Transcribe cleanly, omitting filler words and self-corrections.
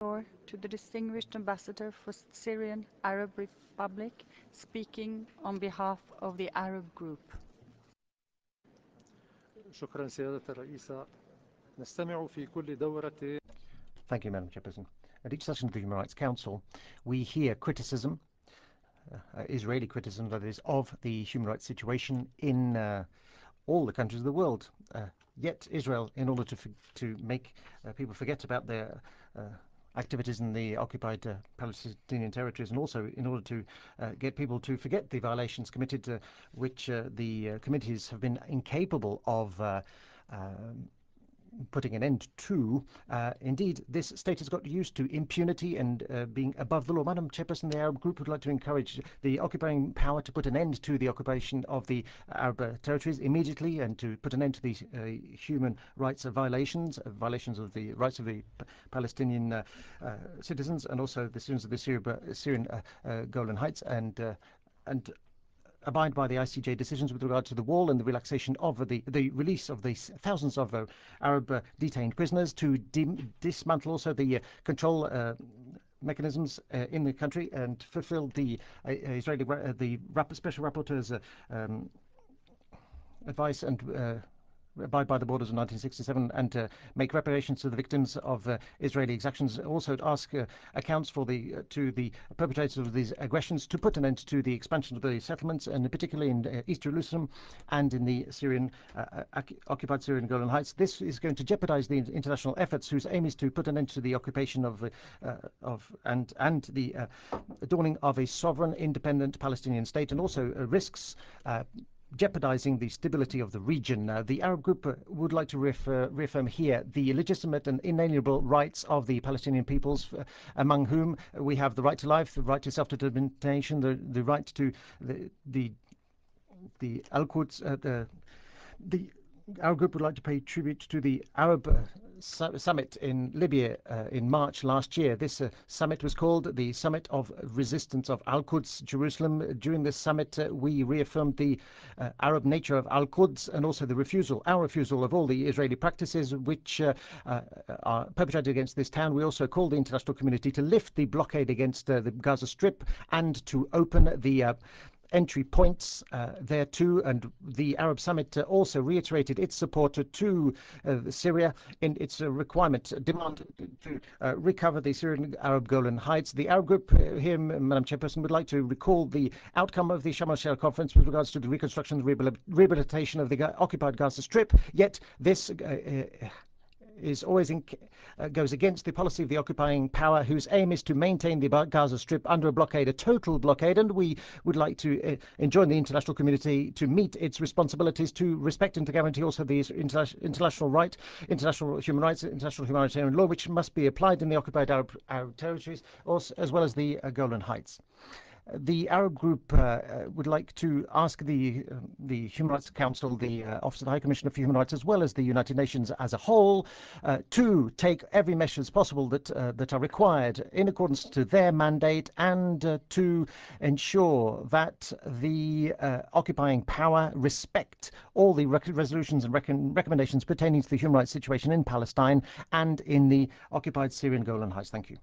Floor to the distinguished ambassador for Syrian Arab Republic, speaking on behalf of the Arab group. شكرا سيادة الرئيسة. نستمع في كل دورة. Thank you, Madam Chairperson. At each session of the Human Rights Council, we hear criticism, Israeli criticism, that is, of the human rights situation in all the countries of the world. Yet Israel, in order to make people forget about their activities in the occupied Palestinian territories, and also in order to get people to forget the violations committed, which the committees have been incapable of putting an end to. Indeed, this state has got used to impunity and being above the law. Madam Chairperson, the Arab group would like to encourage the occupying power to put an end to the occupation of the Arab territories immediately, and to put an end to these human rights violations of the rights of the Palestinian citizens, and also the citizens of the Syrian Golan Heights, and abide by the ICJ decisions with regard to the wall and the relaxation of the release of the thousands of Arab detained prisoners, to dismantle also the control mechanisms in the country, and fulfill the Israeli special rapporteur's advice, and abide by the borders of 1967, and make reparations to the victims of Israeli exactions. Also ask accounts to the perpetrators of these aggressions to put an end to the expansion of the settlements, and particularly in East Jerusalem and in the occupied Syrian Golan Heights. This is going to jeopardize the international efforts, whose aim is to put an end to the occupation of the dawning of a sovereign, independent Palestinian state, and also risks jeopardizing the stability of the region. The Arab group would like to reaffirm here the legitimate and inalienable rights of the Palestinian peoples, among whom we have the right to life, the right to self-determination, the right to the Al-Quds. The Arab group would like to pay tribute to the Arab summit in Libya in March last year. This summit was called the Summit of Resistance of Al-Quds, Jerusalem. During this summit, we reaffirmed the Arab nature of Al-Quds, and also our refusal of all the Israeli practices which are perpetrated against this town. We also called the international community to lift the blockade against the Gaza Strip, and to open the entry points there too. And the Arab Summit also reiterated its support to Syria in its demand to recover the Syrian Arab Golan Heights. The Arab group here, Madam Chairperson, would like to recall the outcome of the Sharm el-Sheikh conference with regards to the reconstruction and rehabilitation of the occupied Gaza Strip. Yet this is always goes against the policy of the occupying power, whose aim is to maintain the Gaza Strip under a blockade, a total blockade. And we would like to enjoin the international community to meet its responsibilities, to respect and to guarantee also the international human rights, international humanitarian law, which must be applied in the occupied Arab territories, also, as well as the Golan Heights. The Arab group would like to ask the Human Rights Council, the Office of the High Commissioner for Human Rights, as well as the United Nations as a whole, to take every measures possible that are required in accordance to their mandate, and to ensure that the occupying power respect all the resolutions and recommendations pertaining to the human rights situation in Palestine and in the occupied Syrian Golan Heights. Thank you.